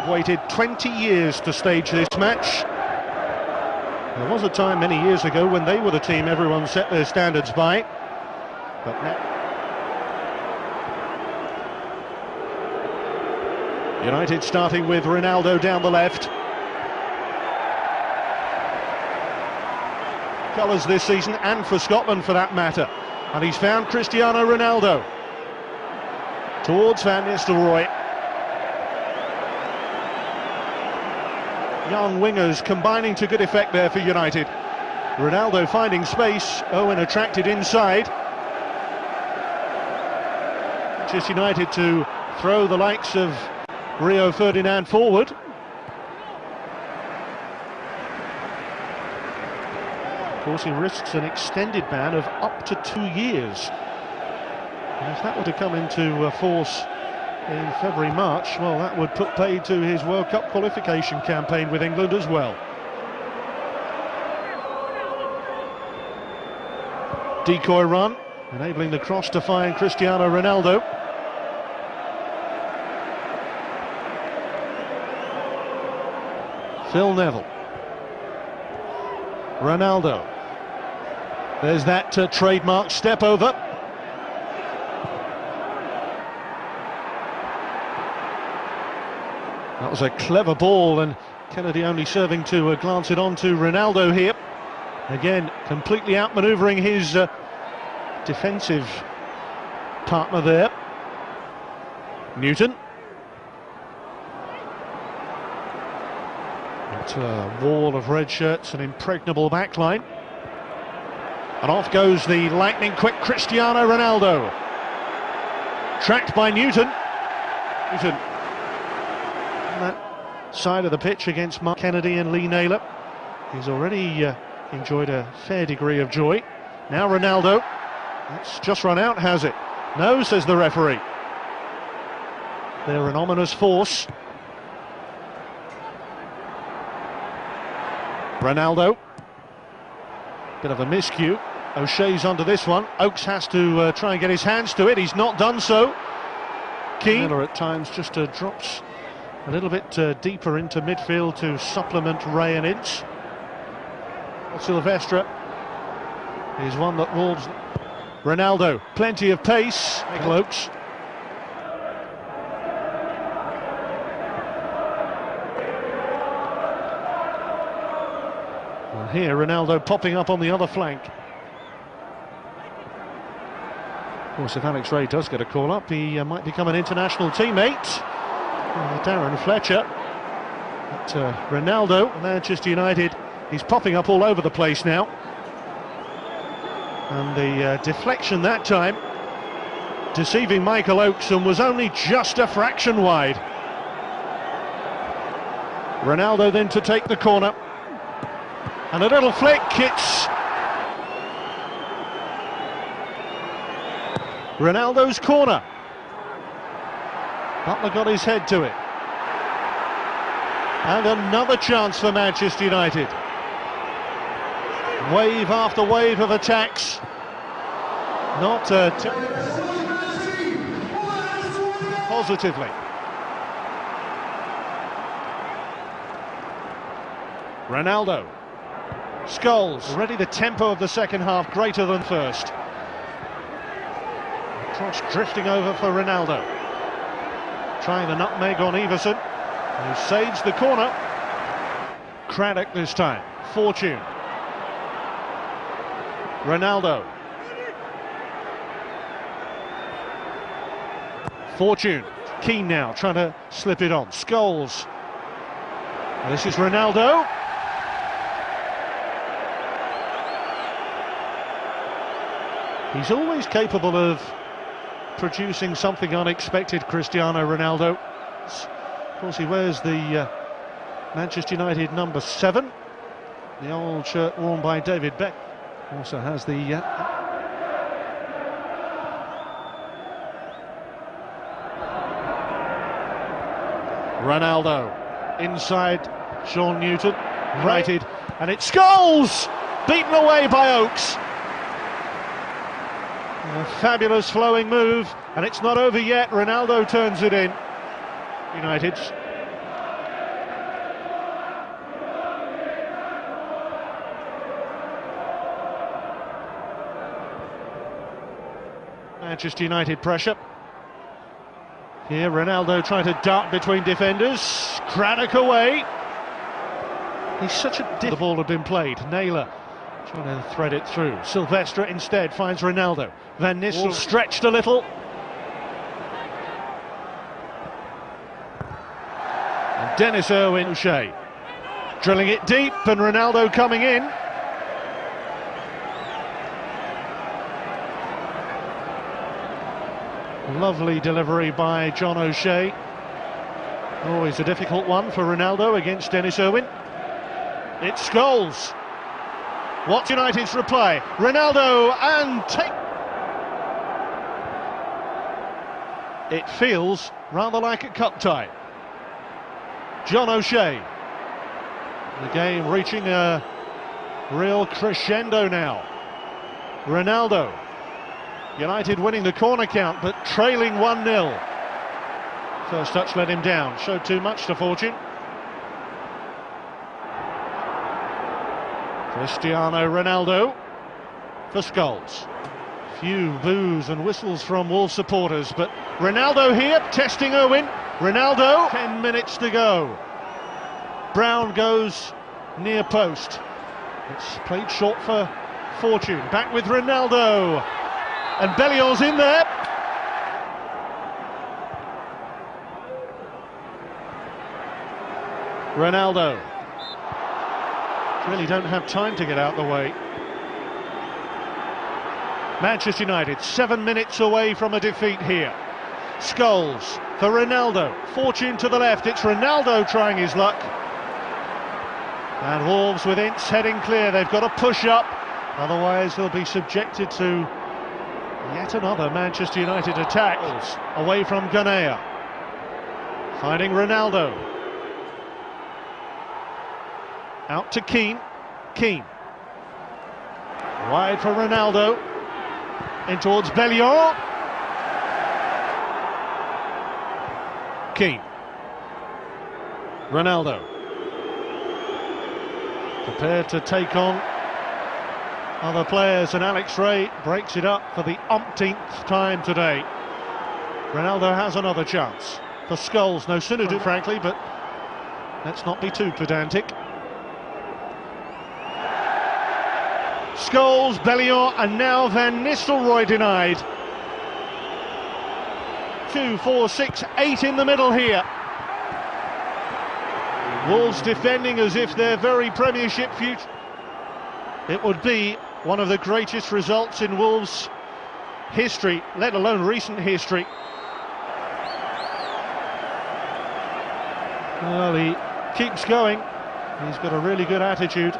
They've waited 20 years to stage this match. There was a time many years ago when they were the team everyone set their standards by. But now United starting with Ronaldo down the left. Colours this season, and for Scotland for that matter. And he's found Cristiano Ronaldo towards Van Nistelrooy. Young wingers combining to good effect there for United. Ronaldo finding space, Owen attracted inside. Manchester United to throw the likes of Rio Ferdinand forward. Of course, he risks an extended ban of up to 2 years. And if that were to come into force in February, March, well, that would put paid to his World Cup qualification campaign with England as well. Decoy run, enabling the cross to find Cristiano Ronaldo. Phil Neville. Ronaldo. There's that trademark step over. That was a clever ball, and Kennedy only serving to glance it on to Ronaldo here. Again, completely outmanoeuvring his defensive partner there. Newton. It's a wall of red shirts, an impregnable backline. And off goes the lightning-quick Cristiano Ronaldo. Tracked by Newton. Newton on that side of the pitch against Mark Kennedy and Lee Naylor. He's already enjoyed a fair degree of joy. Now Ronaldo. That's just run out, has it? No, says the referee. They're an ominous force. Ronaldo. Bit of a miscue. O'Shea's onto this one. Oakes has to try and get his hands to it. He's not done so. Keane. Miller at times just drops a little bit deeper into midfield to supplement Ray and Ince. Silvestre is one that Wolves. Ronaldo, plenty of pace. Michael Oakes. Well, here Ronaldo popping up on the other flank. Of course, if Alex Ray does get a call up, he might become an international teammate. Darren Fletcher. But Ronaldo, Manchester United, he's popping up all over the place now. And the deflection that time, deceiving Michael Oakes, and was only just a fraction wide. Ronaldo then to take the corner. And a little flick, it's Ronaldo's corner. Butler got his head to it. And another chance for Manchester United. Wave after wave of attacks. Not positively. Ronaldo. Scholes. Already the tempo of the second half greater than first. Cross drifting over for Ronaldo. Trying the nutmeg on Everson, who saves the corner. Craddock this time. Fortune. Ronaldo. Fortune. Keane now trying to slip it on. Scholes. And this is Ronaldo. He's always capable of producing something unexpected, Cristiano Ronaldo. Of course, he wears the Manchester United number 7, the old shirt worn by David Beckham. Also has the Ronaldo inside Sean Newton, righted, and it's Scholes, beaten away by Oakes. A fabulous flowing move, and it's not over yet. Ronaldo turns it in. United Manchester United pressure. Here Ronaldo trying to dart between defenders. Craddock away. He's such a the ball had been played. Naylor trying to thread it through. Silvestre instead finds Ronaldo. Van Nistelrooy stretched a little. And Dennis Irwin O'Shea drilling it deep, and Ronaldo coming in. Lovely delivery by John O'Shea. Always a difficult one for Ronaldo against Dennis Irwin. It's Scholes. What's United's reply? Ronaldo and take. It feels rather like a cup tie. John O'Shea. The game reaching a real crescendo now. Ronaldo. United winning the corner count, but trailing 1-0. First touch let him down, showed too much to fortune. Cristiano Ronaldo for Scholes. Few boos and whistles from Wolves supporters, but Ronaldo here, testing Irwin. Ronaldo, 10 minutes to go. Brown goes near post. It's played short for fortune. Back with Ronaldo. And Bellion's in there. Ronaldo. Really don't have time to get out the way. Manchester United 7 minutes away from a defeat here. Scholes for Ronaldo. Fortune to the left. It's Ronaldo trying his luck. And Wolves with Ince heading clear. They've got to push up, otherwise they'll be subjected to yet another Manchester United attack. Away from Ghanea. Finding Ronaldo. Out to Keane. Keane. Wide for Ronaldo. In towards Bellion. Keane. Ronaldo. Prepared to take on other players, and Alex Ray breaks it up for the umpteenth time today. Ronaldo has another chance. For Scholes, no sooner do, frankly, but let's not be too pedantic. Scholes, Bellion, and now Van Nistelrooy denied. 2, 4, 6, 8 in the middle here. Wolves defending as if their very Premiership future. It would be one of the greatest results in Wolves' history, let alone recent history. Well, he keeps going. He's got a really good attitude.